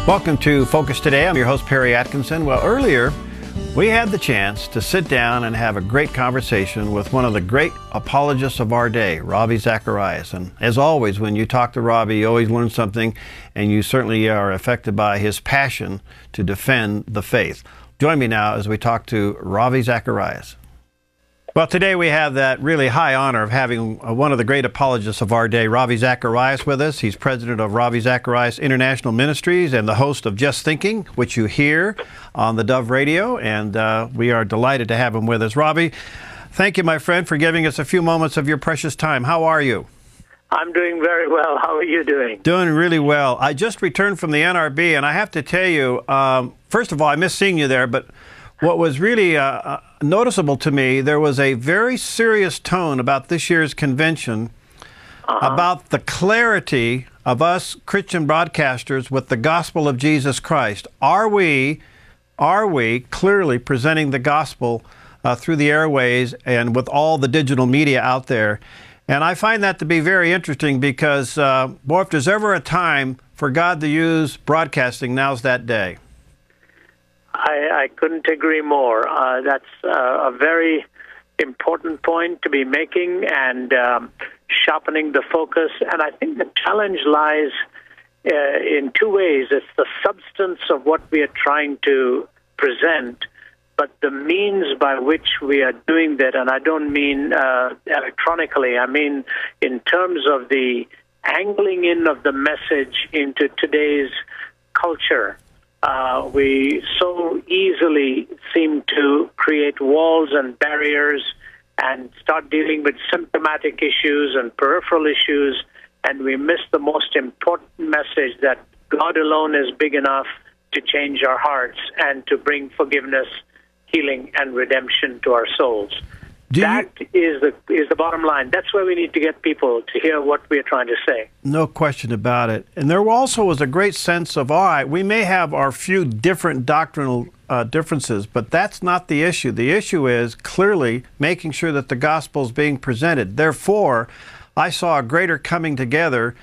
Welcome to Focus Today. I'm your host, Perry Atkinson. Well, earlier, we had the chance to sit down and have a great conversation with one of the great apologists of our day, Ravi Zacharias. And as always, when you talk to Ravi, you always learn something, and you certainly are affected by his passion to defend the faith. Join me now as we talk to Ravi Zacharias. Well, today we have that really high honor of having one of the great apologists of our day, Ravi Zacharias, with us. He's president of Ravi Zacharias International Ministries and the host of Just Thinking, which you hear on the Dove Radio, and we are delighted to have him with us. Ravi, thank you, my friend, for giving us a few moments of your precious time. How are you? I'm doing very well. How are you doing? Doing really well. I just returned from the NRB, and I have to tell you, first of all, I missed seeing you there, but what was really noticeable to me, there was a very serious tone about this year's convention about the clarity of us Christian broadcasters with the gospel of Jesus Christ. Are we clearly presenting the gospel through the airways and with all the digital media out there? And I find that to be very interesting because, boy, if there's ever a time for God to use broadcasting, now's that day. I couldn't agree more. That's a very important point to be making and sharpening the focus. And I think the challenge lies in two ways. It's the substance of what we are trying to present, but the means by which we are doing that. And I don't mean electronically. I mean in terms of the angling in of the message into today's culture. We so easily seem to create walls and barriers and start dealing with symptomatic issues and peripheral issues, and we miss the most important message that God alone is big enough to change our hearts and to bring forgiveness, healing, and redemption to our souls. That is the bottom line. That's where we need to get people to hear what we're trying to say. No question about it. And there also was a great sense of, all right, we may have our few different doctrinal differences, but that's not the issue. The issue is clearly making sure that the gospel is being presented. Therefore, I saw a greater coming together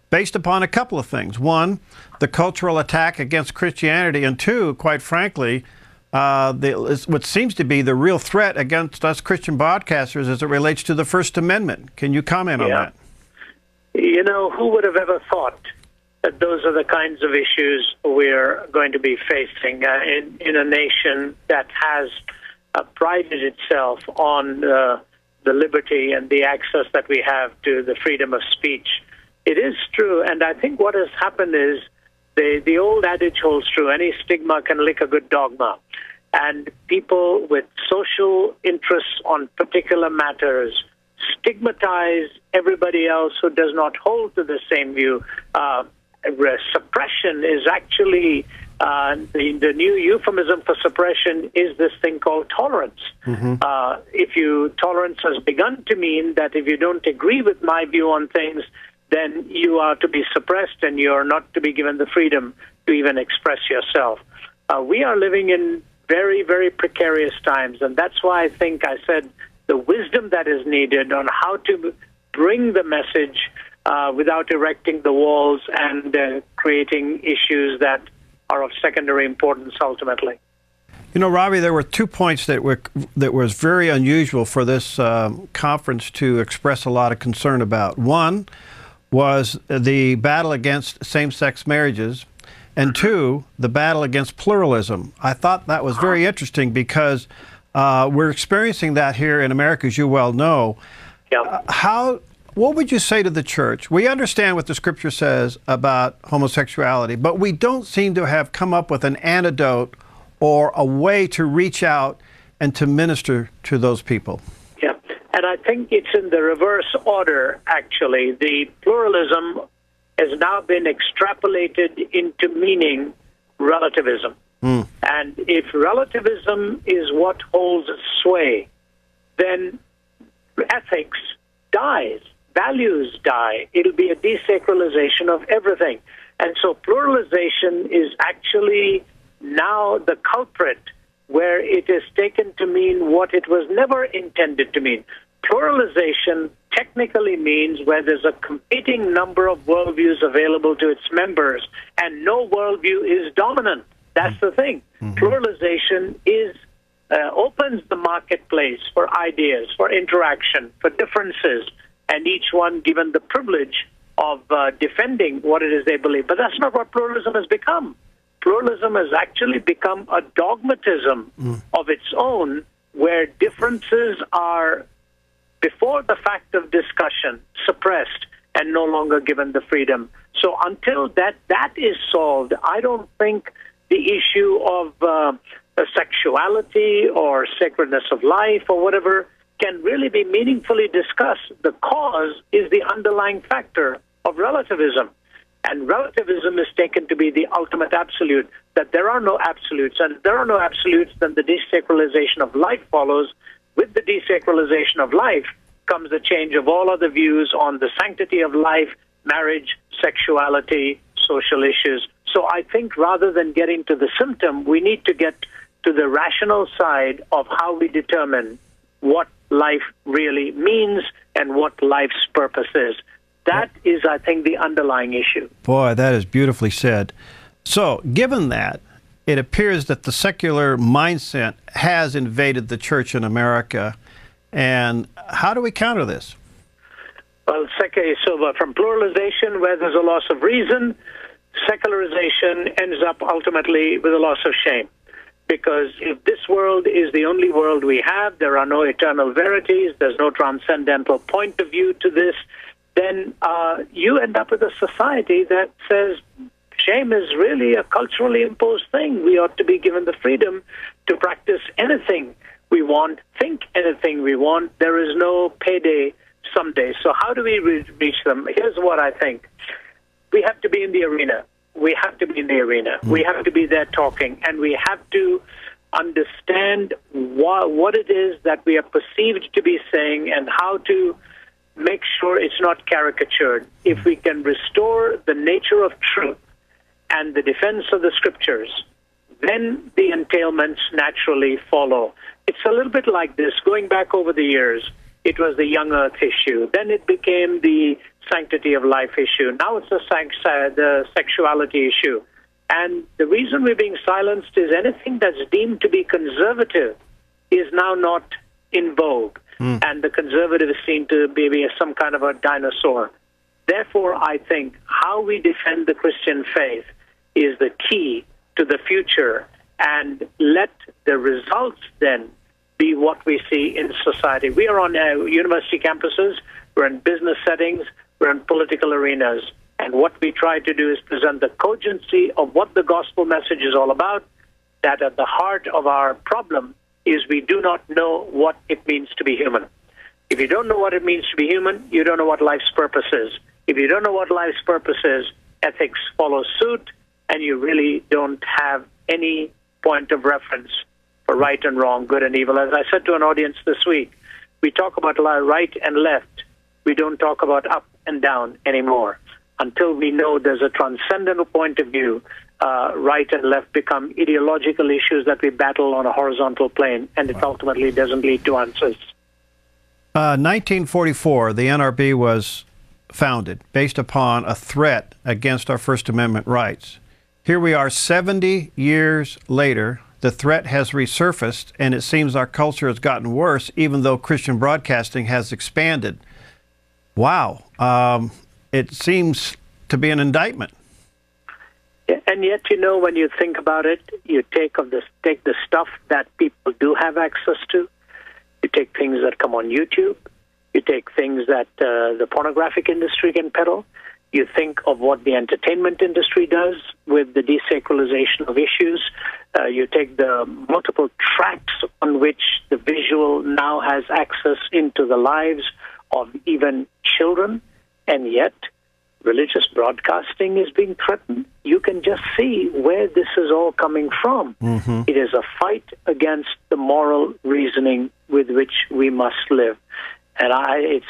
based upon a couple of things. One, the cultural attack against Christianity, and two, quite frankly, what seems to be the real threat against us Christian broadcasters as it relates to the First Amendment. Can you comment on that? You know, who would have ever thought that those are the kinds of issues we're going to be facing in a nation that has prided itself on the liberty and the access that we have to the freedom of speech. It is true, and I think what has happened is the old adage holds true: any stigma can lick a good dogma. And people with social interests on particular matters stigmatize everybody else who does not hold to the same view. Suppression is actually, the new euphemism for suppression is this thing called tolerance. Tolerance has begun to mean that if you don't agree with my view on things, then you are to be suppressed and you're not to be given the freedom to even express yourself. We are living in very, very precarious times, and that's why I think I said the wisdom that is needed on how to bring the message without erecting the walls and creating issues that are of secondary importance ultimately. You know, Ravi, there were 2 points that was very unusual for this conference to express a lot of concern about. One was the battle against same-sex marriages, and two, the battle against pluralism. I thought that was very interesting because we're experiencing that here in America, as you well know. What would you say to the church? We understand what the Scripture says about homosexuality, but we don't seem to have come up with an antidote or a way to reach out and to minister to those people. Yeah, and I think it's in the reverse order, actually. The pluralism has now been extrapolated into meaning relativism. And if relativism is what holds sway, then ethics dies, values die. It'll be a desacralization of everything. And so pluralization is actually now the culprit, where it is taken to mean what it was never intended to mean. Pluralization technically means where there's a competing number of worldviews available to its members, and no worldview is dominant. That's the thing. Pluralization opens the marketplace for ideas, for interaction, for differences, and each one given the privilege of defending what it is they believe. But that's not what pluralism has become. Pluralism has actually become a dogmatism of its own, where differences are, before the fact of discussion, suppressed and no longer given the freedom. So until that is solved, I don't think the issue of sexuality or sacredness of life or whatever can really be meaningfully discussed. The cause is the underlying factor of relativism. And relativism is taken to be the ultimate absolute, that there are no absolutes. And if there are no absolutes, then the desacralization of life follows. With the desacralization of life comes the change of all other views on the sanctity of life, marriage, sexuality, social issues. So I think rather than getting to the symptom, we need to get to the rational side of how we determine what life really means and what life's purpose is. That is, I think, the underlying issue. Boy, that is beautifully said. So, given that, it appears that the secular mindset has invaded the church in America. And how do we counter this? Well, so from pluralization, where there's a loss of reason, secularization ends up ultimately with a loss of shame. Because if this world is the only world we have, there are no eternal verities, there's no transcendental point of view to this, then you end up with a society that says shame is really a culturally imposed thing. We ought to be given the freedom to practice anything we want, think anything we want. There is no payday someday. So how do we reach them? Here's what I think. We have to be in the arena. We have to be in the arena. We have to be there talking, and we have to understand what it is that we are perceived to be saying and how to make sure it's not caricatured. If we can restore the nature of truth and the defense of the scriptures, then the entailments naturally follow. It's a little bit like this. Going back over the years, it was the young earth issue. Then it became the sanctity of life issue. Now it's the sexuality issue. And the reason we're being silenced is anything that's deemed to be conservative is now not in vogue. And the conservative is seen to be some kind of a dinosaur. Therefore, I think how we defend the Christian faith is the key to the future, and let the results then be what we see in society. We are on university campuses, we're in business settings, we're in political arenas, and what we try to do is present the cogency of what the gospel message is all about, that at the heart of our problem is we do not know what it means to be human. If you don't know what it means to be human, you don't know what life's purpose is. If you don't know what life's purpose is, ethics follows suit, and you really don't have any point of reference for right and wrong, good and evil. As I said to an audience this week, we talk about right and left. We don't talk about up and down anymore. Until we know there's a transcendental point of view, right and left become ideological issues that we battle on a horizontal plane, and it ultimately doesn't lead to answers. 1944, the NRB was founded based upon a threat against our First Amendment rights. Here we are 70 years later. The threat has resurfaced, and it seems our culture has gotten worse, even though Christian broadcasting has expanded. Wow. It seems to be an indictment. And yet, when you think about it, you take the stuff that people do have access to. You take things that come on YouTube. You take things that the pornographic industry can peddle. You think of what the entertainment industry does with the desacralization of issues. You take the multiple tracks on which the visual now has access into the lives of even children, and yet religious broadcasting is being threatened. You can just see where this is all coming from. It is a fight against the moral reasoning with which we must live. And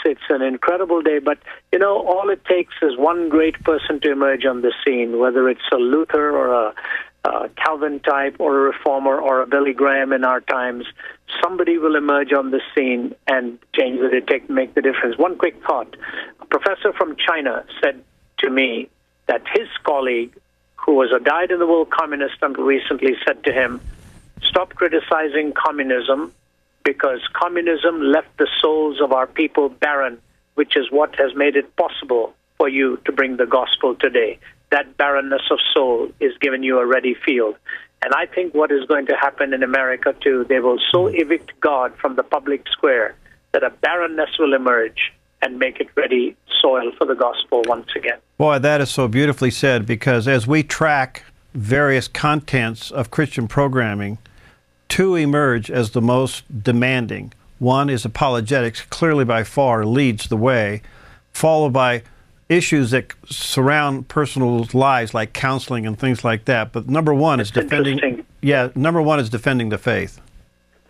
it's an incredible day, but all it takes is one great person to emerge on the scene, whether it's a Luther or Calvin type or a reformer or a Billy Graham in our times, somebody will emerge on the scene and change make the difference. One quick thought. A professor from China said to me that his colleague, who was a dyed-in-the-wool communist until recently, said to him, "Stop criticizing communism, because communism left the souls of our people barren, which is what has made it possible for you to bring the gospel today. That barrenness of soul is giving you a ready field." And I think what is going to happen in America, too, they will so evict God from the public square that a barrenness will emerge and make it ready soil for the gospel once again. Boy, that is so beautifully said, because as we track various contents of Christian programming, two emerge as the most demanding. One is apologetics, clearly by far leads the way, followed by issues that surround personal lives like counseling and things like that. But number one is defending. Yeah, number one is defending the faith.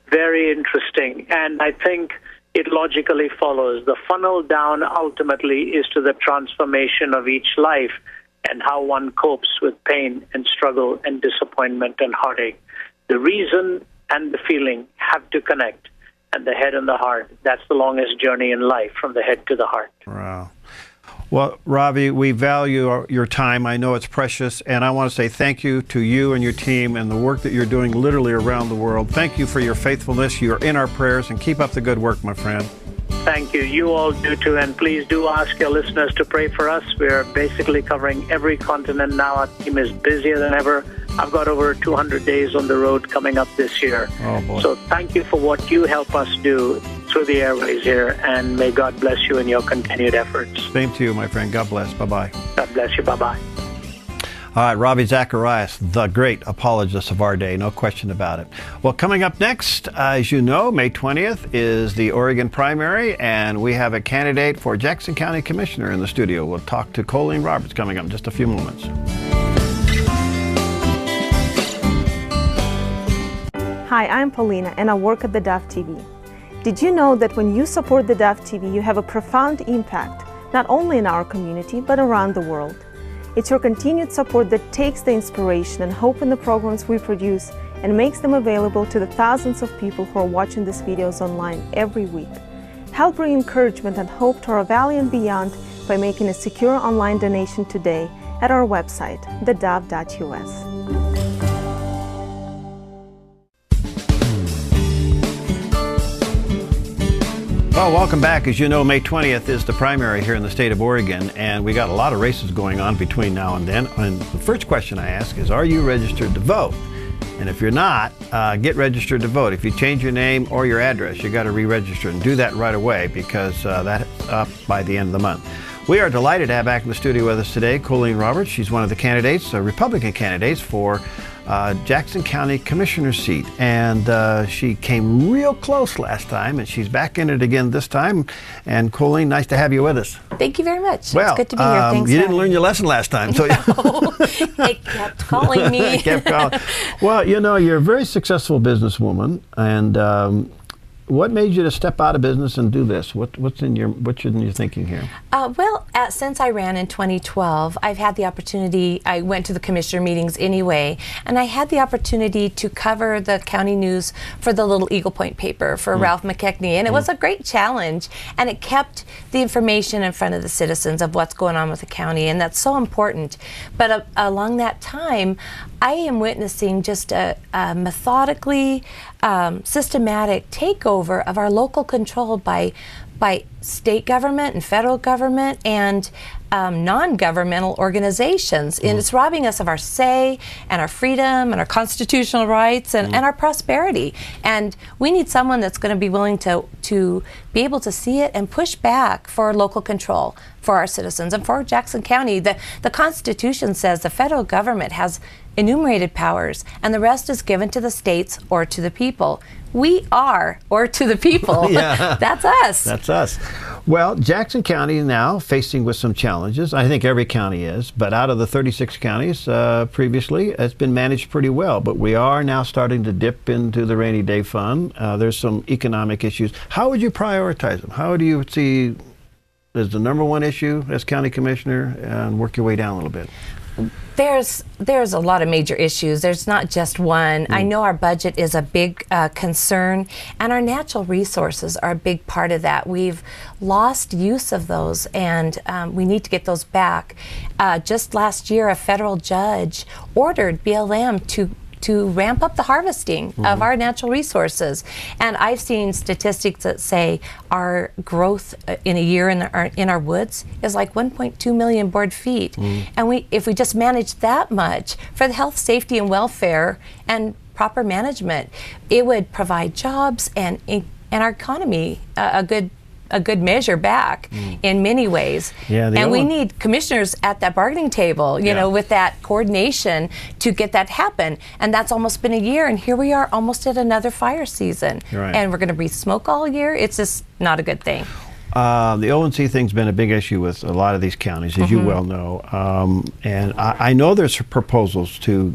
Very interesting. And I think it logically follows. The funnel down ultimately is to the transformation of each life and how one copes with pain and struggle and disappointment and heartache. The reason and the feeling have to connect, and the head and the heart. That's the longest journey in life, from the head to the heart. Wow. Well, Ravi, we value your time. I know it's precious, and I want to say thank you to you and your team and the work that you're doing literally around the world. Thank you for your faithfulness. You're in our prayers, and keep up the good work, my friend. Thank you. You all do too, and please do ask your listeners to pray for us. We're basically covering every continent now. Our team is busier than ever. I've got over 200 days on the road coming up this year. Oh, boy. So thank you for what you help us do through the airways here, and may God bless you in your continued efforts. Same to you, my friend. God bless. Bye-bye. God bless you. Bye-bye. All right, Ravi Zacharias, the great apologist of our day, no question about it. Well, coming up next, as you know, May 20th is the Oregon primary, and we have a candidate for Jackson County Commissioner in the studio. We'll talk to Colleen Roberts coming up in just a few moments. Hi, I'm Paulina, and I work at the Dove TV. Did you know that when you support the Dove TV, you have a profound impact, not only in our community, but around the world? It's your continued support that takes the inspiration and hope in the programs we produce and makes them available to the thousands of people who are watching these videos online every week. Help bring encouragement and hope to our valley and beyond by making a secure online donation today at our website, thedove.us. Well, welcome back. As you know, May 20th is the primary here in the state of Oregon, and we got a lot of races going on between now and then. And the first question I ask is, are you registered to vote? And if you're not, get registered to vote. If you change your name or your address, you got to re-register, and do that right away, because that's up by the end of the month. We are delighted to have back in the studio with us today Colleen Roberts. She's one of the candidates, Republican candidates for Jackson County Commissioner seat, and she came real close last time, and she's back in it again this time. And Colleen, nice to have you with us. Thank you very much. Well, it's good to be here. Thanks. You didn't learn your lesson last time, so no, it kept calling me. Kept calling. Well, you know, you're a very successful businesswoman, and what made you to step out of business and do this? What's in your thinking here? Since I ran in 2012, I've had the opportunity. I went to the commissioner meetings anyway, and I had the opportunity to cover the county news for the Little Eagle Point paper for Ralph McKechnie, and it was a great challenge, and it kept the information in front of the citizens of what's going on with the county, and that's so important. But along that time, I am witnessing just a methodically systematic takeover of our local control by state government and federal government and non-governmental organizations. And it's robbing us of our say and our freedom and our constitutional rights and our prosperity. And we need someone that's going to be willing to be able to see it and push back for local control for our citizens and for Jackson County. The Constitution says the federal government has enumerated powers, and the rest is given to the states or to the people. We are, or to the people. Yeah. That's us. That's us. Well, Jackson County is now facing with some challenges. I think every county is, but out of the 36 counties previously, it's been managed pretty well. But we are now starting to dip into the rainy day fund. There's some economic issues. How would you prioritize them? How do you see as the number one issue as county commissioner and work your way down a little bit? There's a lot of major issues. There's not just one. I know our budget is a big concern, and our natural resources are a big part of that. We've lost use of those, and we need to get those back. Just last year, a federal judge ordered BLM to ramp up the harvesting of our natural resources. And I've seen statistics that say our growth in a year in our woods is like 1.2 million board feet. And if we just manage that much for the health, safety, and welfare and proper management, it would provide jobs and our economy a good measure back in many ways. And we need commissioners at that bargaining table, you know, with that coordination to get that happen. And that's almost been a year, and here we are almost at another fire season. And we're going to breathe smoke all year. It's just not a good thing. The O&C thing's been a big issue with a lot of these counties, as you well know. And I know there's proposals to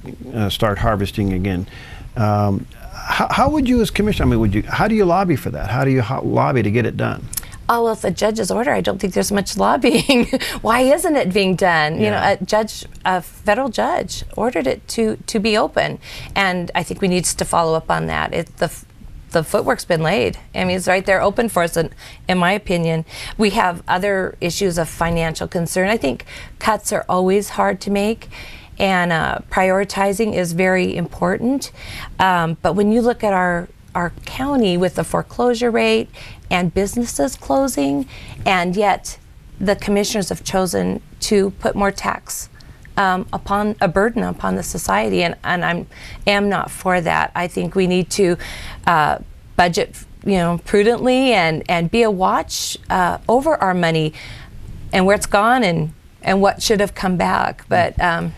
start harvesting again. How would you as commissioner, I mean, how do you lobby for that? How do you lobby to get it done? Oh, well, if a judge's order, I don't think there's much lobbying. Why isn't it being done? You know, a federal judge ordered it to be open, and I think we need to follow up on that. The footwork's been laid. I mean, it's right there open for us, and in my opinion. We have other issues of financial concern. I think cuts are always hard to make, and prioritizing is very important. But when you look at our county with the foreclosure rate and businesses closing, and yet the commissioners have chosen to put more tax upon a burden upon the society, and I am not for that. I think we need to budget, you know, prudently and be a watch over our money and where it's gone and what should have come back. But a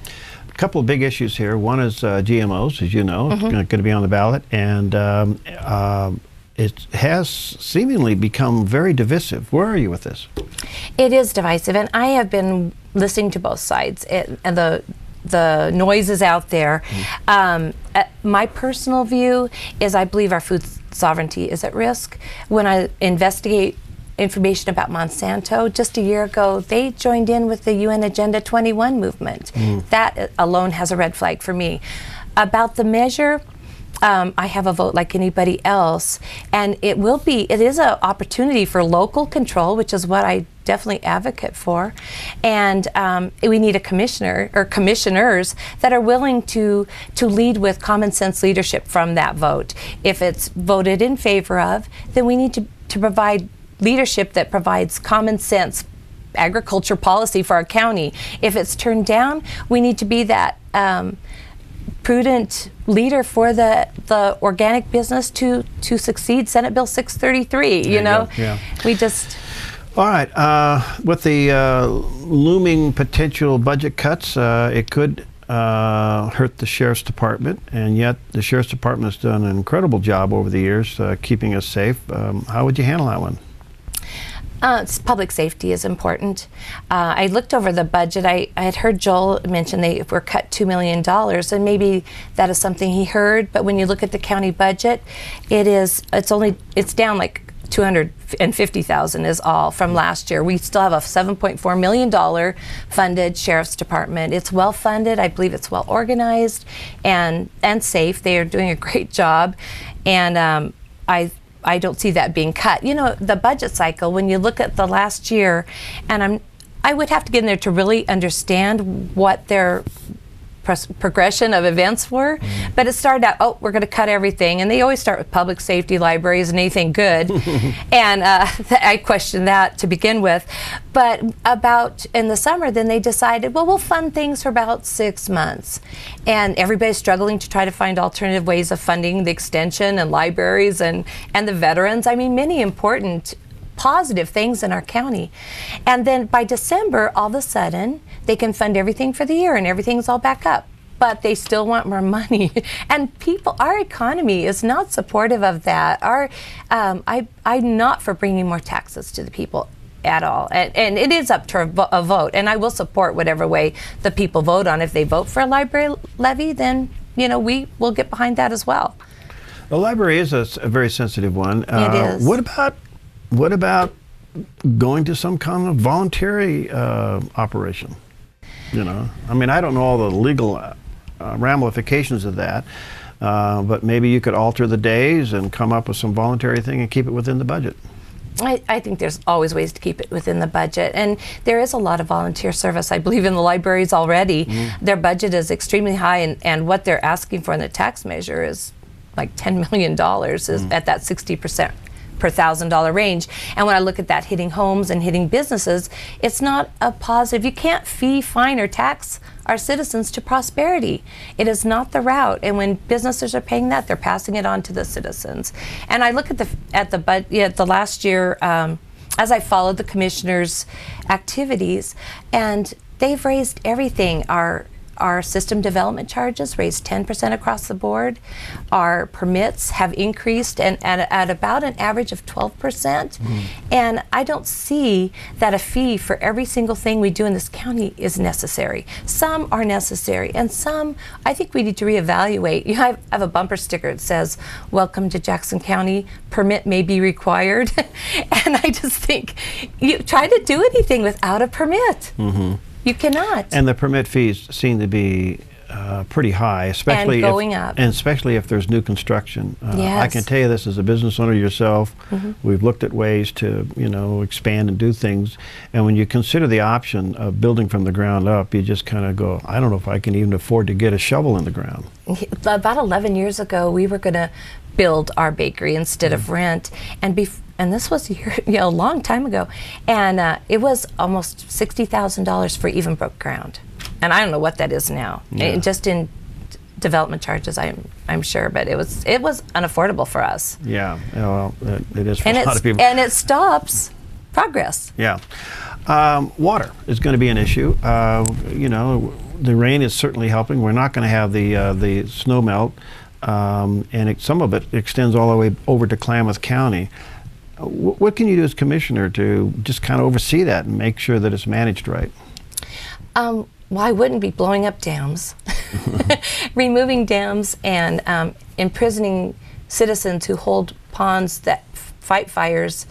couple of big issues here. One is GMOs, as you know, going to be on the ballot, and it has seemingly become very divisive. Where are you with this? It is divisive, and I have been listening to both sides, and the noise is out there. My personal view is I believe our food sovereignty is at risk. When I investigate information about Monsanto, just a year ago, they joined in with the UN Agenda 21 movement. That alone has a red flag for me. About the measure, I have a vote like anybody else, and it is an opportunity for local control, which is what I definitely advocate for, and we need a commissioner or commissioners that are willing to lead with common sense leadership from that vote. If it's voted in favor of, then we need to provide leadership that provides common sense agriculture policy for our county. If it's turned down, we need to be that prudent leader for the organic business to succeed. Senate Bill 633, you know? We just... All right, with the looming potential budget cuts, it could hurt the Sheriff's Department, and yet the Sheriff's Department has done an incredible job over the years keeping us safe. How would you handle that one? Public safety is important. I looked over the budget. I had heard Joel mention they were cut $2 million, and maybe that is something he heard. But when you look at the county budget, it's down like $250,000 is all from last year. We still have a $7.4 million funded Sheriff's Department. It's well funded. I believe it's well organized and safe. They are doing a great job, and I don't see that being cut. You know, the budget cycle, when you look at the last year, and I would have to get in there to really understand what their progression of events were, but it started out, we're going to cut everything, and they always start with public safety, libraries, and anything good, and I questioned that to begin with. But about in the summer, then they decided, well, we'll fund things for about 6 months, and everybody's struggling to try to find alternative ways of funding the extension and libraries and the veterans. I mean, many important positive things in our county. And then by December, all of a sudden, they can fund everything for the year and everything's all back up. But they still want more money. And our economy is not supportive of that. I'm not for bringing more taxes to the people at all. And it is up to a vote. And I will support whatever way the people vote on. If they vote for a library levy, then, you know, we will get behind that as well. The library is a very sensitive one. It is. What about going to some kind of voluntary operation? You know, I mean, I don't know all the legal ramifications of that, but maybe you could alter the days and come up with some voluntary thing and keep it within the budget. I think there's always ways to keep it within the budget, and there is a lot of volunteer service. I believe in the libraries already. Their budget is extremely high, and what they're asking for in the tax measure is like $10 million is at that 60% per $1,000 range. And when I look at that hitting homes and hitting businesses, it's not a positive. You can't fee, fine, or tax our citizens to prosperity. It is not the route. And when businesses are paying that, they're passing it on to the citizens. And I look at the last year as I followed the commissioners' activities, and they've raised everything. Our system development charges raised 10% across the board. Our permits have increased and at about an average of 12%. And I don't see that a fee for every single thing we do in this county is necessary. Some are necessary, and some I think we need to reevaluate. You know, I have a bumper sticker that says, "Welcome to Jackson County, permit may be required." And I just think, you try to do anything without a permit. You cannot. And the permit fees seem to be pretty high, especially and going up. And especially if there's new construction. Yes. I can tell you this as a business owner yourself. We've looked at ways to, you know, expand and do things. And when you consider the option of building from the ground up, you just kind of go, I don't know if I can even afford to get a shovel in the ground. About 11 years ago, we were going to build our bakery instead of rent, and this was a long time ago, and it was almost $60,000 for even broke ground, and I don't know what that is now. Just in development charges, I'm sure, but it was unaffordable for us. Yeah, well, it is for a lot of people. And it stops progress. Yeah, water is going to be an issue. You know, the rain is certainly helping. We're not going to have the snow melt, and some of it extends all the way over to Klamath County. What can you do as commissioner to just kind of oversee that and make sure that it's managed right? Well, I wouldn't be blowing up dams, removing dams, and imprisoning citizens who hold ponds that fight fires,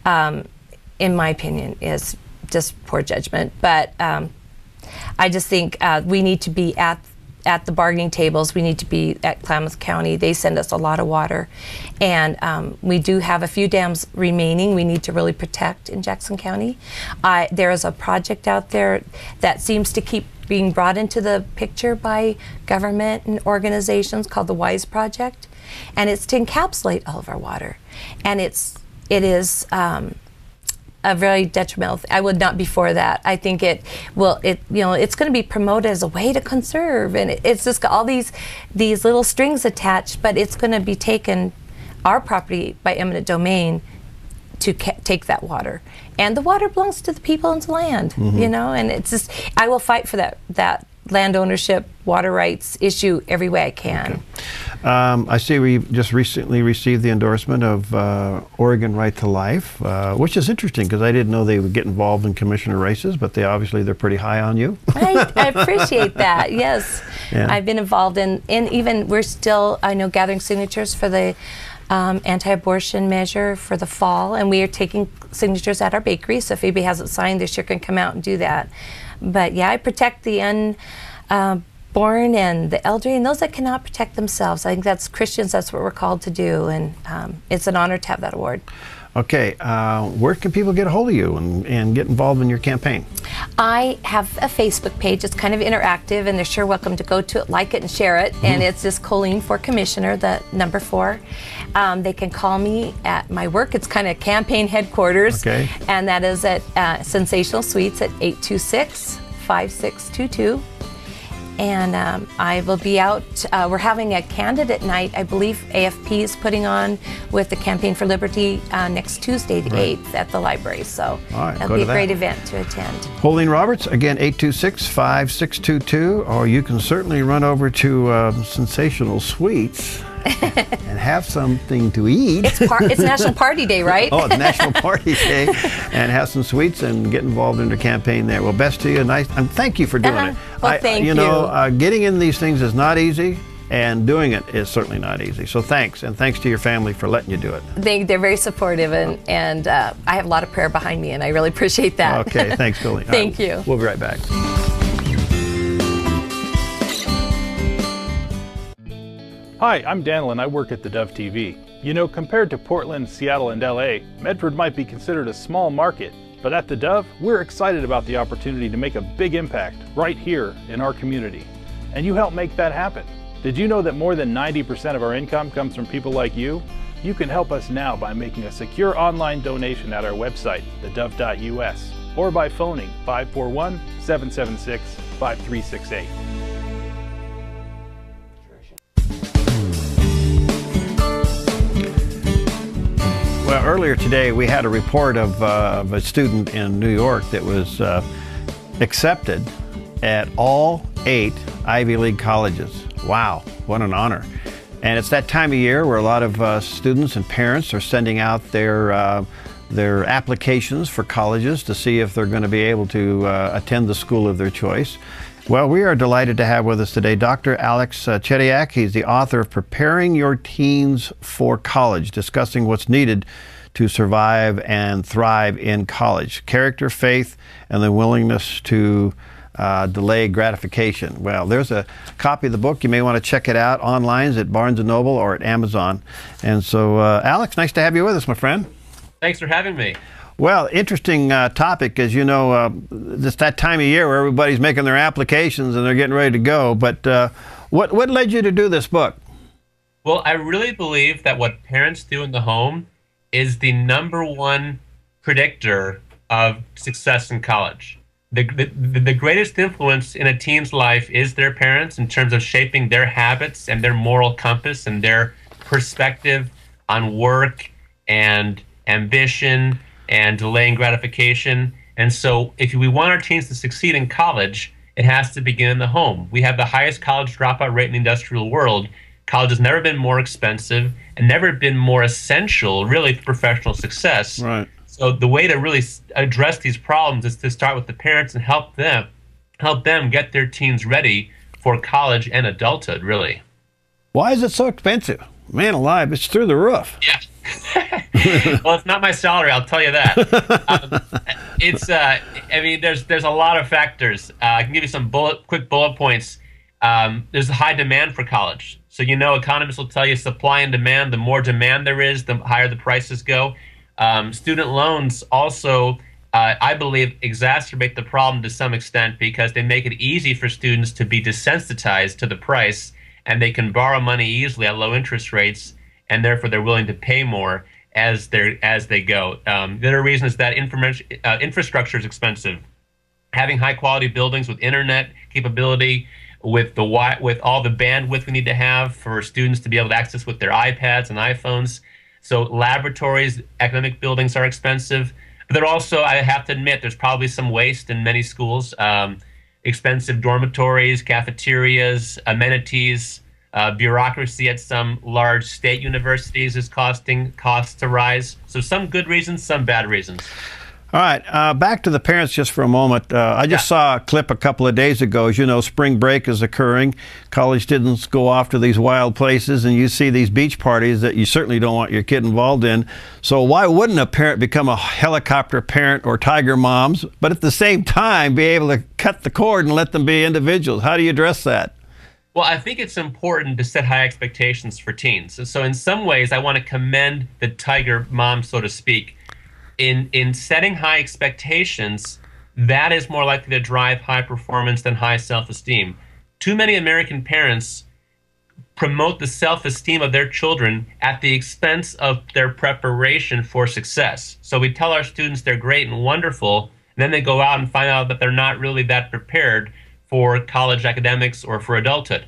in my opinion, is just poor judgment. But I just think we need to be at the bargaining tables. We need to be at Klamath County. They send us a lot of water, and we do have a few dams remaining we need to really protect in Jackson County. There is a project out there that seems to keep being brought into the picture by government and organizations called the WISE Project, and it's to encapsulate all of our water, and it is a very detrimental. I would not be for that. I think it's going to be promoted as a way to conserve, and it's just got all these little strings attached. But it's going to be taken, our property by eminent domain, to take that water, and the water belongs to the people and the land. You know, and it's just I will fight for that land ownership, water rights issue every way I can. Okay. I see we just recently received the endorsement of Oregon Right to Life, which is interesting because I didn't know they would get involved in commissioner races, but they're pretty high on you. I appreciate that, yes. Yeah. I've been involved in even we're still, I know, gathering signatures for the anti-abortion measure for the fall, and we are taking signatures at our bakery, so if anybody hasn't signed, they sure can come out and do that. But yeah, I protect the unborn and the elderly and those that cannot protect themselves. I think that's Christians, that's what we're called to do, and it's an honor to have that award. Okay, where can people get a hold of you and get involved in your campaign? I have a Facebook page. It's kind of interactive, and they're sure welcome to go to it, like it, and share it. And it's just Colleen for Commissioner, the number 4. They can call me at my work. It's kind of campaign headquarters. Okay. And that is at Sensational Suites at 826-5622. And I will be out. We're having a candidate night, I believe AFP is putting on with the Campaign for Liberty next Tuesday, the 8th, at the library. So that'll be a great event to attend. Colleen Roberts, again, 826-5622, or you can certainly run over to Sensational Suites and have something to eat. It's National Party Day, right? Oh, it's National Party Day, and have some sweets and get involved in the campaign there. Well, best to you, and thank you for doing it. Well, thank you. You know, getting in these things is not easy, and doing it is certainly not easy. So thanks, and thanks to your family for letting you do it. They're very supportive, and I have a lot of prayer behind me, and I really appreciate that. Okay, thanks, Colleen. Thank you. We'll be right back. Hi, I'm Daniel and I work at the Dove TV. You know, compared to Portland, Seattle, and LA, Medford might be considered a small market, but at the Dove, we're excited about the opportunity to make a big impact right here in our community. And you help make that happen. Did you know that more than 90% of our income comes from people like you? You can help us now by making a secure online donation at our website, thedove.us, or by phoning 541-776-5368. Well, earlier today we had a report of a student in New York that was accepted at all 8 Ivy League colleges. Wow, what an honor. And it's that time of year where a lot of students and parents are sending out their applications for colleges to see if they're going to be able to attend the school of their choice. Well, we are delighted to have with us today Dr. Alex Chediak. He's the author of Preparing Your Teens for College, discussing what's needed to survive and thrive in college. Character, faith, and the willingness to delay gratification. Well, there's a copy of the book. You may want to check it out online at Barnes & Noble or at Amazon. And so, Alex, nice to have you with us, my friend. Thanks for having me. Well, interesting topic, as you know, it's that time of year where everybody's making their applications and they're getting ready to go. But what led you to do this book? Well, I really believe that what parents do in the home is the #1 predictor of success in college. The greatest influence in a teen's life is their parents in terms of shaping their habits and their moral compass and their perspective on work and ambition and delaying gratification. And so if we want our teens to succeed in college, it has to begin in the home. We have the highest college dropout rate in the industrial world. College has never been more expensive and never been more essential, really, for professional success. Right. So the way to really address these problems is to start with the parents and help them get their teens ready for college and adulthood, really. Why is it so expensive? Man alive, it's through the roof. Yeah. Well, it's not my salary, I'll tell you that. I mean, there's a lot of factors. I can give you some quick bullet points. There's a high demand for college. So, you know, economists will tell you supply and demand. The more demand there is, the higher the prices go. Student loans also, I believe, exacerbate the problem to some extent because they make it easy for students to be desensitized to the price, and they can borrow money easily at low interest rates, and therefore they're willing to pay more as they go. The other reason is that infrastructure is expensive. Having high quality buildings with internet capability, with all the bandwidth we need to have for students to be able to access with their iPads and iPhones. So laboratories, academic buildings are expensive. But there also, I have to admit, there's probably some waste in many schools. Expensive dormitories, cafeterias, amenities, bureaucracy at some large state universities is causing costs to rise. So some good reasons, some bad reasons. All right, back to the parents just for a moment. I just saw a clip a couple of days ago. As you know, spring break is occurring. College students go off to these wild places, and you see these beach parties that you certainly don't want your kid involved in. So why wouldn't a parent become a helicopter parent or tiger moms, but at the same time be able to cut the cord and let them be individuals? How do you address that? Well, I think it's important to set high expectations for teens. And so in some ways, I want to commend the tiger mom, so to speak. In setting high expectations, that is more likely to drive high performance than high self-esteem. Too many American parents promote the self-esteem of their children at the expense of their preparation for success. So we tell our students they're great and wonderful, and then they go out and find out that they're not really that prepared for college academics or for adulthood.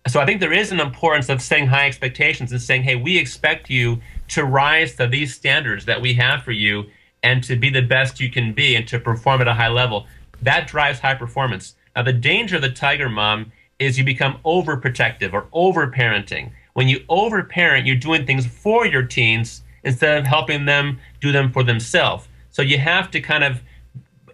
So I think there is an importance of setting high expectations and saying, hey, we expect you to rise to these standards that we have for you and to be the best you can be and to perform at a high level. That drives high performance. Now, the danger of the tiger mom is you become overprotective or overparenting. When you overparent, you're doing things for your teens instead of helping them do them for themselves. So you have to kind of,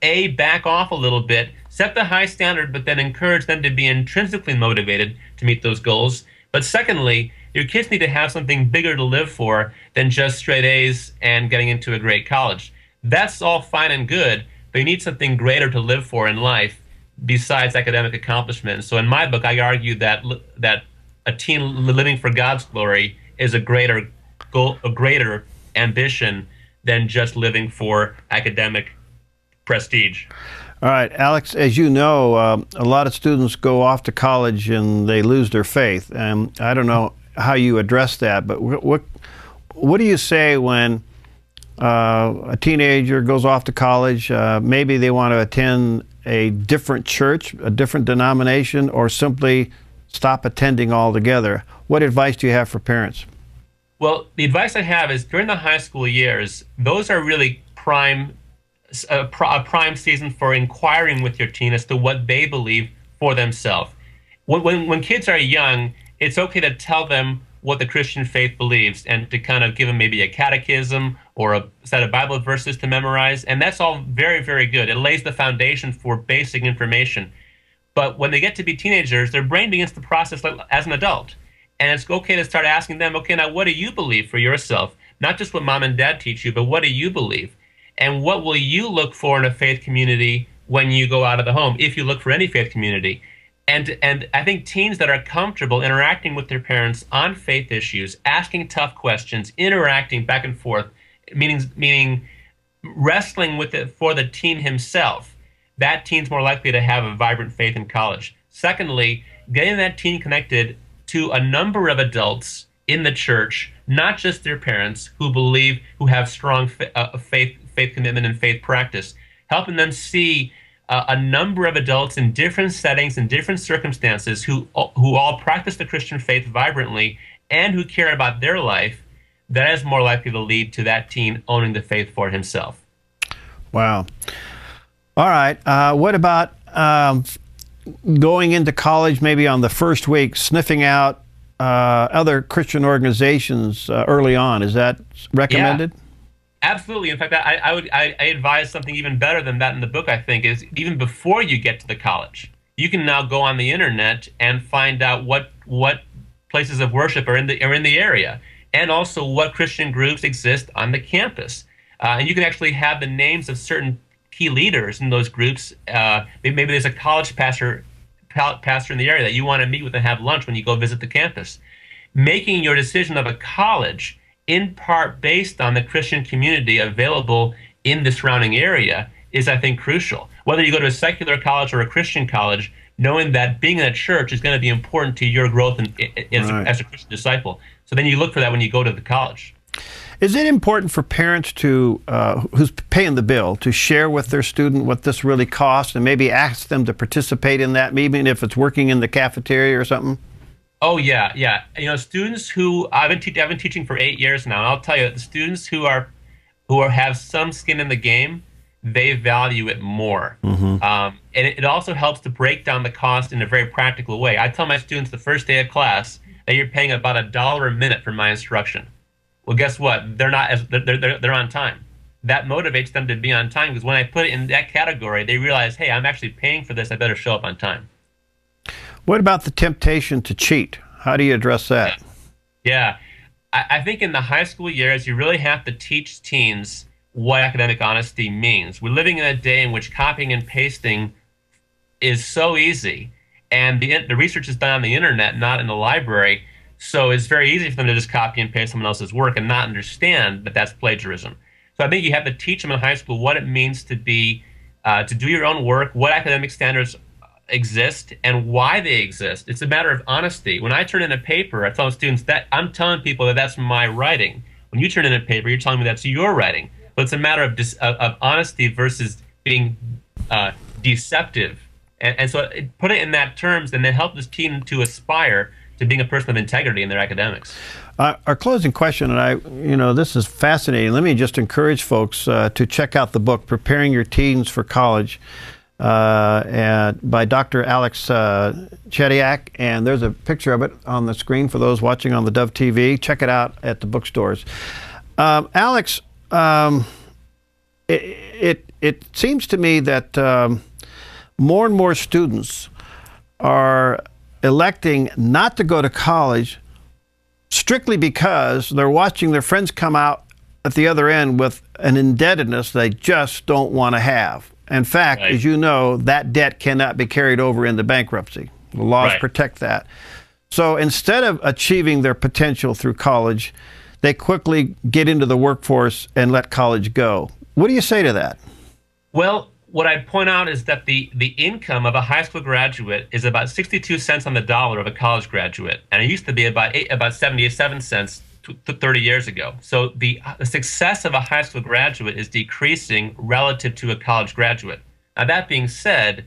A, back off a little bit, set the high standard, but then encourage them to be intrinsically motivated to meet those goals. But secondly, your kids need to have something bigger to live for than just straight A's and getting into a great college. That's all fine and good, but you need something greater to live for in life besides academic accomplishment. So in my book, I argue that a teen living for God's glory is a greater goal, a greater ambition than just living for academic prestige. All right, Alex, as you know, a lot of students go off to college and they lose their faith. And I don't know how you address that, but what do you say when a teenager goes off to college? Maybe they want to attend a different church, a different denomination, or simply stop attending altogether. What advice do you have for parents? Well, the advice I have is during the high school years, those are really a prime season for inquiring with your teen as to what they believe for themselves. When kids are young, it's okay to tell them what the Christian faith believes and to kind of give them maybe a catechism or a set of Bible verses to memorize. And that's all very, very good. It lays the foundation for basic information. But when they get to be teenagers, their brain begins to process as an adult. And it's okay to start asking them, okay, now what do you believe for yourself? Not just what mom and dad teach you, but what do you believe? And what will you look for in a faith community when you go out of the home, if you look for any faith community? And I think teens that are comfortable interacting with their parents on faith issues, asking tough questions, interacting back and forth, meaning wrestling with it for the teen himself, that teen's more likely to have a vibrant faith in college. Secondly, getting that teen connected to a number of adults in the church, not just their parents, who have strong faith commitment and faith practice, helping them see a number of adults in different settings and different circumstances who all practice the Christian faith vibrantly and who care about their life. That is more likely to lead to that teen owning the faith for himself. Wow. All right. What about going into college maybe on the first week, sniffing out other Christian organizations early on? Is that recommended? Yeah. Absolutely. In fact, I advise something even better than that in the book, I think, is even before you get to the college. You can now go on the internet and find out what places of worship are in the area, and also what Christian groups exist on the campus. And you can actually have the names of certain key leaders in those groups. Maybe there's a college pastor in the area that you want to meet with and have lunch when you go visit the campus. Making your decision of a college in part based on the Christian community available in the surrounding area is, I think, crucial. Whether you go to a secular college or a Christian college, knowing that being in a church is going to be important to your growth as a Christian disciple. So then you look for that when you go to the college. Is it important for parents to, who's paying the bill, to share with their student what this really costs and maybe ask them to participate in that, maybe if it's working in the cafeteria or something? Oh, yeah. You know, students who I've been teaching for 8 years now, and I'll tell you, the students who have some skin in the game, they value it more. Mm-hmm. And it also helps to break down the cost in a very practical way. I tell my students the first day of class that you're paying about $1 a minute for my instruction. Well, guess what? They're on time. That motivates them to be on time, because when I put it in that category, they realize, hey, I'm actually paying for this. I better show up on time. What about the temptation to cheat? How do you address that? Yeah. I think in the high school years, you really have to teach teens what academic honesty means. We're living in a day in which copying and pasting is so easy, and the research is done on the internet, not in the library, so it's very easy for them to just copy and paste someone else's work and not understand that that's plagiarism. So I think you have to teach them in high school what it means to do your own work, what academic standards exist and why they exist. It's a matter of honesty. When I turn in a paper, I tell students that I'm telling people that that's my writing. When you turn in a paper, you're telling me that's your writing. But it's a matter of honesty versus being deceptive. And so put it in that terms, and then help this teen to aspire to being a person of integrity in their academics. Our closing question, and this is fascinating. Let me just encourage folks to check out the book, Preparing Your Teens for College, by Dr. Alex Chediak, and there's a picture of it on the screen for those watching on the Dove TV. Check it out at the bookstores. Alex, it seems to me that more and more students are electing not to go to college strictly because they're watching their friends come out at the other end with an indebtedness they just don't want to have. In fact, as you know, that debt cannot be carried over into bankruptcy. The laws protect that. So instead of achieving their potential through college, they quickly get into the workforce and let college go. What do you say to that? Well, what I'd point out is that the income of a high school graduate is about 62 cents on the dollar of a college graduate. And it used to be about 77 cents 30 years ago. So the success of a high school graduate is decreasing relative to a college graduate. Now, that being said,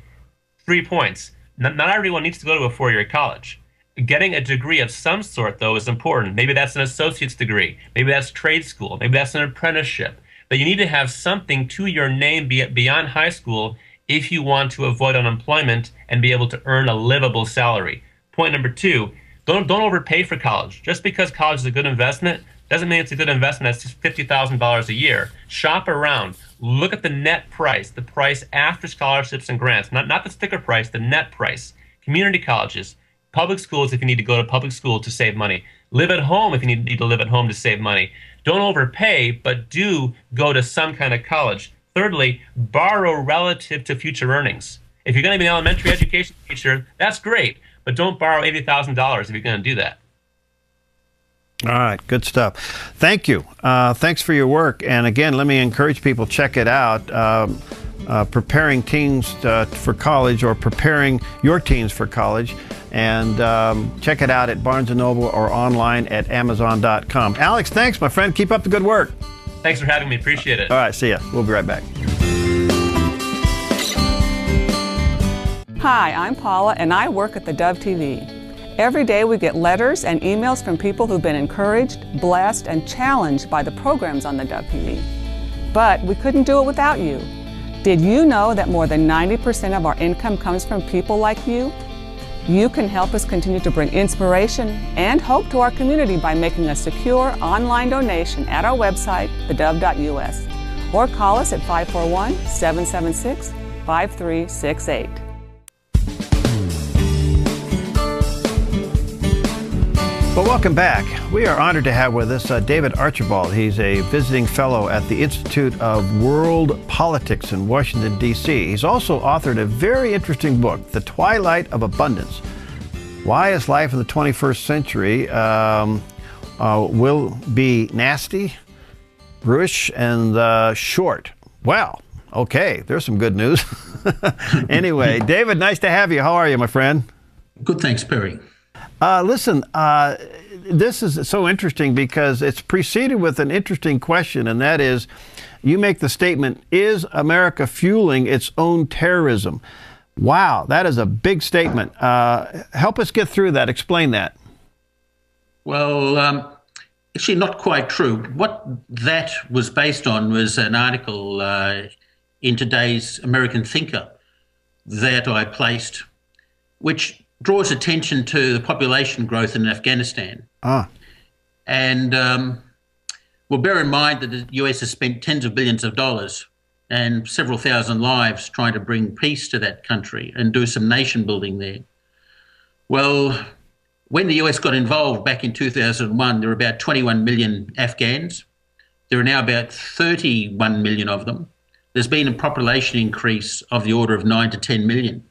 3 points. Not everyone needs to go to a four-year college. Getting a degree of some sort, though, is important. Maybe that's an associate's degree. Maybe that's trade school. Maybe that's an apprenticeship. But you need to have something to your name beyond high school if you want to avoid unemployment and be able to earn a livable salary. Point number 2, don't overpay for college. Just because college is a good investment doesn't mean it's a good investment that's $50,000 a year. Shop around. Look at the net price, the price after scholarships and grants, not the sticker price, the net price. Community colleges, public schools if you need to go to public school to save money. Live at home if you need to live at home to save money. Don't overpay, but do go to some kind of college. Thirdly, borrow relative to future earnings. If you're going to be an elementary education teacher, that's great, but don't borrow $80,000 if you're going to do that. All right, good stuff. Thank you. Thanks for your work. And again, let me encourage people, check it out. Preparing teens for college, or preparing your teens for college. And check it out at Barnes & Noble or online at Amazon.com. Alex, thanks, my friend. Keep up the good work. Thanks for having me. Appreciate it. All right, see ya. We'll be right back. Hi, I'm Paula, and I work at the Dove TV. Every day we get letters and emails from people who've been encouraged, blessed, and challenged by the programs on the Dove TV. But we couldn't do it without you. Did you know that more than 90% of our income comes from people like you? You can help us continue to bring inspiration and hope to our community by making a secure online donation at our website, thedove.us, or call us at 541-776-5368. Well, welcome back. We are honored to have with us David Archibald. He's a visiting fellow at the Institute of World Politics in Washington, D.C. He's also authored a very interesting book, The Twilight of Abundance. Why is life in the 21st century will be nasty, brutish, and short? Well, okay, there's some good news. Anyway, David, nice to have you. How are you, my friend? Good, thanks, Perry. Listen, this is so interesting because it's preceded with an interesting question, and that is, you make the statement, is America fueling its own terrorism? Wow, that is a big statement. Help us get through that. Explain that. Well, actually not quite true. What that was based on was an article in today's American Thinker that I placed, which draws attention to the population growth in Afghanistan. And well, bear in mind that the US has spent tens of billions of dollars and several thousand lives trying to bring peace to that country and do some nation building there. Well, when the US got involved back in 2001, there were about 21 million Afghans. There are now about 31 million of them. There's been a population increase of the order of 9 to 10 million.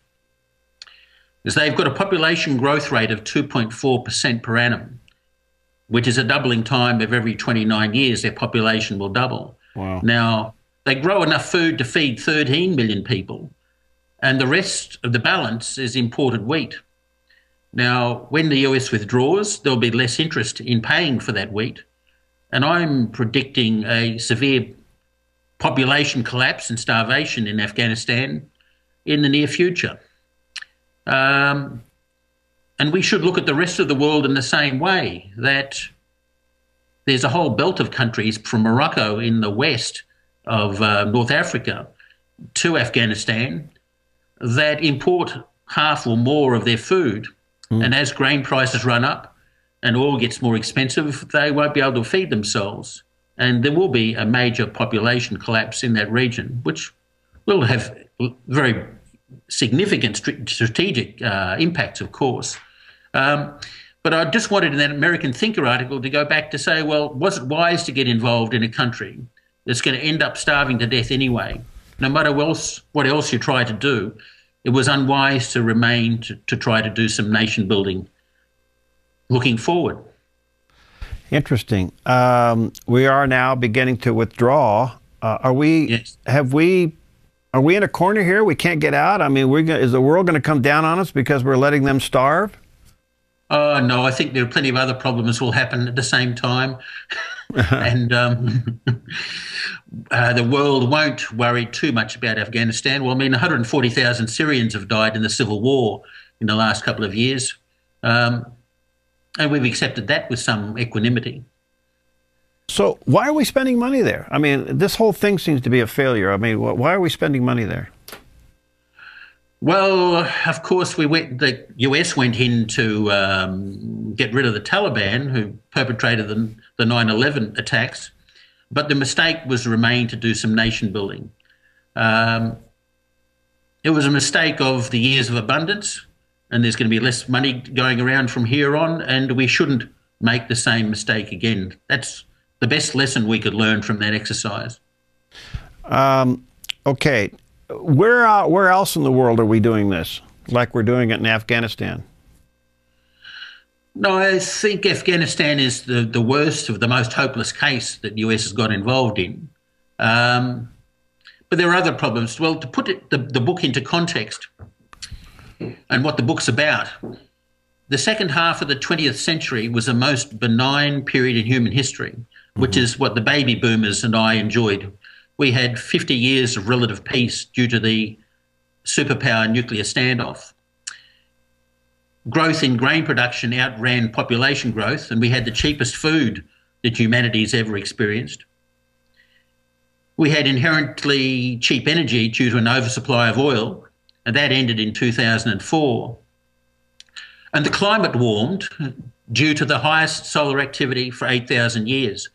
Because they've got a population growth rate of 2.4% per annum, which is a doubling time of every 29 years, their population will double. Wow. Now, they grow enough food to feed 13 million people, and the rest of the balance is imported wheat. Now, when the US withdraws, there'll be less interest in paying for that wheat, and I'm predicting a severe population collapse and starvation in Afghanistan in the near future. And we should look at the rest of the world in the same way, that there's a whole belt of countries from Morocco in the west of North Africa to Afghanistan that import half or more of their food. And as grain prices run up and oil gets more expensive, they won't be able to feed themselves. And there will be a major population collapse in that region, which will have very significant strategic impacts, of course. But I just wanted in that American Thinker article to go back to say, well, was it wise to get involved in a country that's going to end up starving to death anyway? No matter what else you try to do, it was unwise to remain to try to do some nation building looking forward. Interesting. We are now beginning to withdraw. Are we? Yes. Are we in a corner here? We can't get out. I mean, is the world going to come down on us because we're letting them starve? No, I think there are plenty of other problems will happen at the same time. And the world won't worry too much about Afghanistan. Well, I mean, 140,000 Syrians have died in the civil war in the last couple of years. And we've accepted that with some equanimity. So why are we spending money there? I mean, this whole thing seems to be a failure. I mean, why are we spending money there? Well, of course, the US went in to get rid of the Taliban, who perpetrated the 9/11 attacks. But the mistake was to remain to do some nation building. It was a mistake of the years of abundance, and there's going to be less money going around from here on, and we shouldn't make the same mistake again. That's the best lesson we could learn from that exercise. Okay. Where else in the world are we doing this, like we're doing it in Afghanistan? No, I think Afghanistan is the worst of the most hopeless case that the US has got involved in. But there are other problems. Well, to put the book into context and what the book's about, the second half of the 20th century was the most benign period in human history, which is what the baby boomers and I enjoyed. We had 50 years of relative peace due to the superpower nuclear standoff. Growth in grain production outran population growth, and we had the cheapest food that humanity's ever experienced. We had inherently cheap energy due to an oversupply of oil, and that ended in 2004. And the climate warmed due to the highest solar activity for 8,000 years.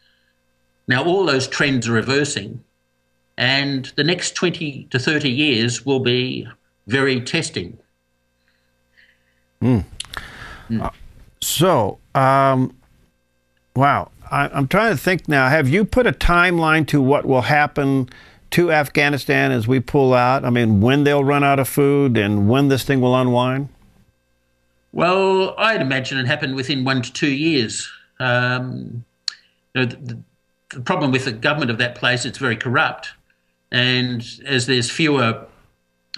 Now, all those trends are reversing, and the next 20 to 30 years will be very testing. Wow. I'm trying to think now. Have you put a timeline to what will happen to Afghanistan as we pull out? I mean, when they'll run out of food and when this thing will unwind? Well, I'd imagine it happened within 1 to 2 years. The problem with the government of that place, it's very corrupt. And as there's fewer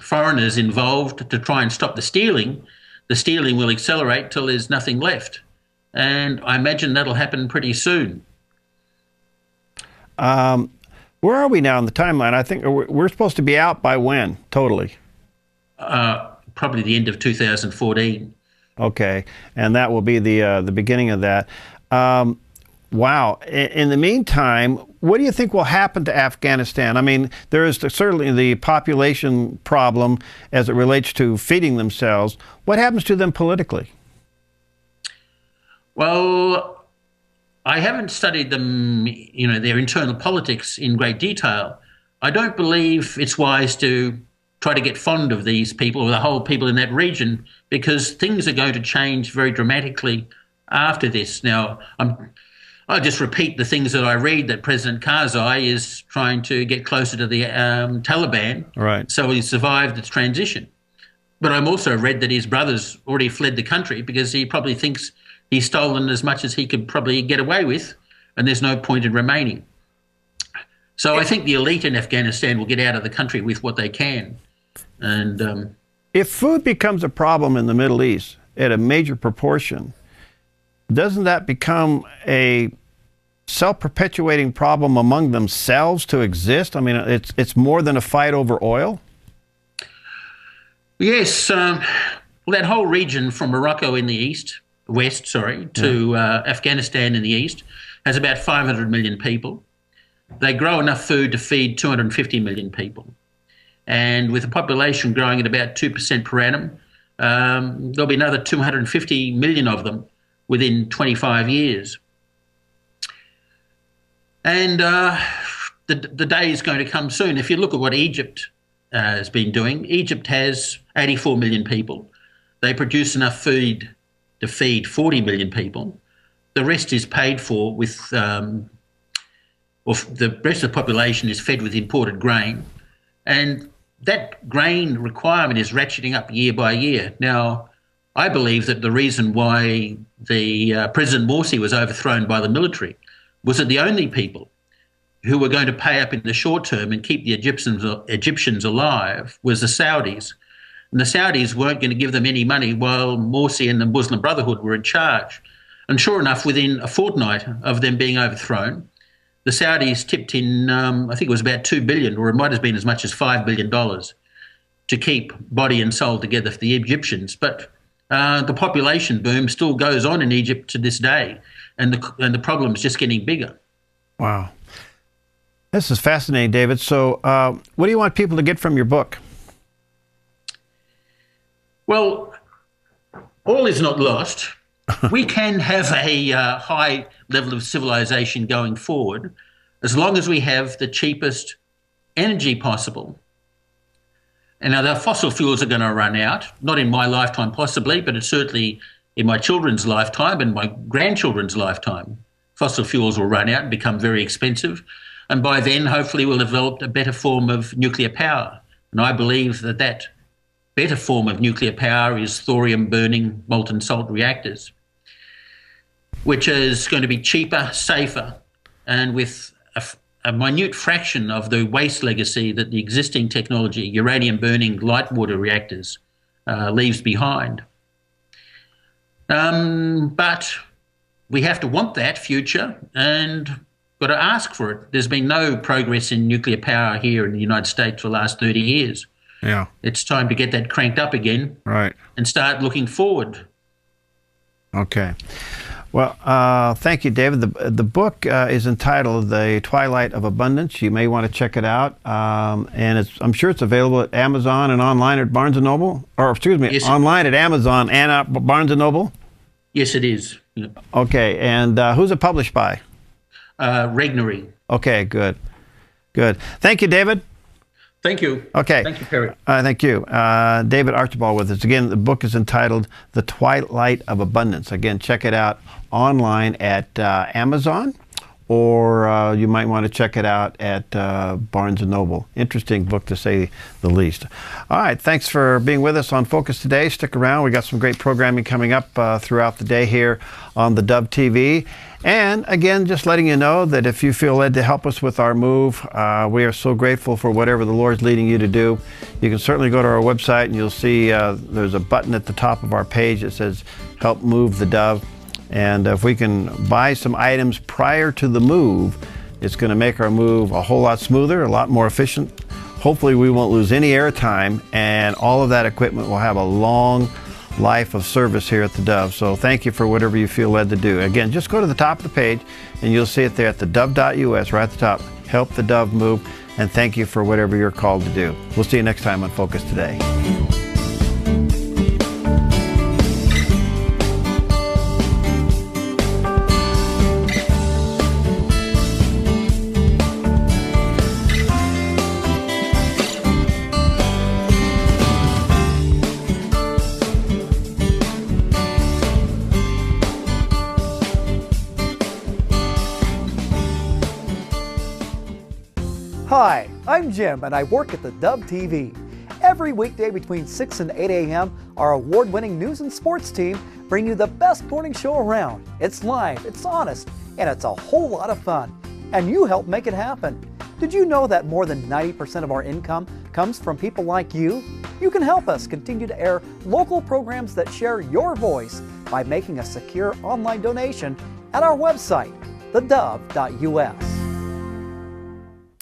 foreigners involved to try and stop the stealing will accelerate till there's nothing left. And I imagine that'll happen pretty soon. Where are we now in the timeline? I think we're supposed to be out by when, totally? Probably the end of 2014. Okay, and that will be the beginning of that. Wow. In the meantime, what do you think will happen to Afghanistan? I mean, there is certainly the population problem as it relates to feeding themselves. What happens to them politically? Well, I haven't studied them, their internal politics in great detail. I don't believe it's wise to try to get fond of these people or the whole people in that region, because things are going to change very dramatically after this. Now, I'll just repeat the things that I read, that President Karzai is trying to get closer to the Taliban, right? So he survived its transition. But I'm also read that his brother's already fled the country because he probably thinks he's stolen as much as he could probably get away with, and there's no point in remaining. So I think the elite in Afghanistan will get out of the country with what they can. And if food becomes a problem in the Middle East at a major proportion, doesn't that become a self-perpetuating problem among themselves to exist? I mean, it's more than a fight over oil? Yes. Well, that whole region from Morocco in the west, to Afghanistan in the east has about 500 million people. They grow enough food to feed 250 million people. And with the population growing at about 2% per annum, there'll be another 250 million of them within 25 years. And the day is going to come soon. If you look at what Egypt has been doing, Egypt has 84 million people. They produce enough food to feed 40 million people. The rest is paid for with, the rest of the population is fed with imported grain. And that grain requirement is ratcheting up year by year. Now, I believe that the reason why the President Morsi was overthrown by the military was that the only people who were going to pay up in the short term and keep the Egyptians alive was the Saudis. And the Saudis weren't going to give them any money while Morsi and the Muslim Brotherhood were in charge. And sure enough, within a fortnight of them being overthrown, the Saudis tipped in, I think it was about $2 billion, or it might have been as much as $5 billion, to keep body and soul together for the Egyptians. But the population boom still goes on in Egypt to this day, and the problem is just getting bigger. Wow. This is fascinating, David. So what do you want people to get from your book? Well, all is not lost. We can have a high level of civilization going forward as long as we have the cheapest energy possible. And now the fossil fuels are going to run out, not in my lifetime possibly, but it's certainly in my children's lifetime and my grandchildren's lifetime. Fossil fuels will run out and become very expensive. And by then, hopefully, we'll have developed a better form of nuclear power. And I believe that that better form of nuclear power is thorium-burning molten salt reactors, which is going to be cheaper, safer, and with a minute fraction of the waste legacy that the existing technology, uranium-burning light water reactors, leaves behind. But we have to want that future and got to ask for it. There's been no progress in nuclear power here in the United States for the last 30 years. Yeah. It's time to get that cranked up again. Right. And start looking forward. Okay. Well, thank you, David. The book is entitled The Twilight of Abundance. You may want to check it out. And I'm sure it's available at Amazon and online at Barnes & Noble. Or, excuse me, yes, online at Amazon and at Barnes & Noble? Yes, it is. Yep. Okay. And who's it published by? Regnery. Okay, good. Good. Thank you, David. Thank you. Okay. Thank you, Perry. Thank you. David Archibald with us. Again, the book is entitled The Twilight of Abundance. Again, check it out online at Amazon, or you might want to check it out at Barnes & Noble. Interesting book, to say the least. All right. Thanks for being with us on Focus Today. Stick around. We got some great programming coming up throughout the day here on the Dove TV. And again, just letting you know that if you feel led to help us with our move, we are so grateful for whatever the Lord's leading you to do. You can certainly go to our website and you'll see there's a button at the top of our page that says Help Move the Dove. And if we can buy some items prior to the move, it's going to make our move a whole lot smoother, a lot more efficient. Hopefully we won't lose any air time, and all of that equipment will have a long life of service here at the Dove. So thank you for whatever you feel led to do. Again, just go to the top of the page and you'll see it there at thedove.us, right at the top. Help the Dove move, and thank you for whatever you're called to do. We'll see you next time on Focus Today. Hi, I'm Jim and I work at the Dove TV. Every weekday between 6 and 8 a.m., our award-winning news and sports team bring you the best morning show around. It's live, it's honest, and it's a whole lot of fun. And you help make it happen. Did you know that more than 90% of our income comes from people like you? You can help us continue to air local programs that share your voice by making a secure online donation at our website, thedove.us.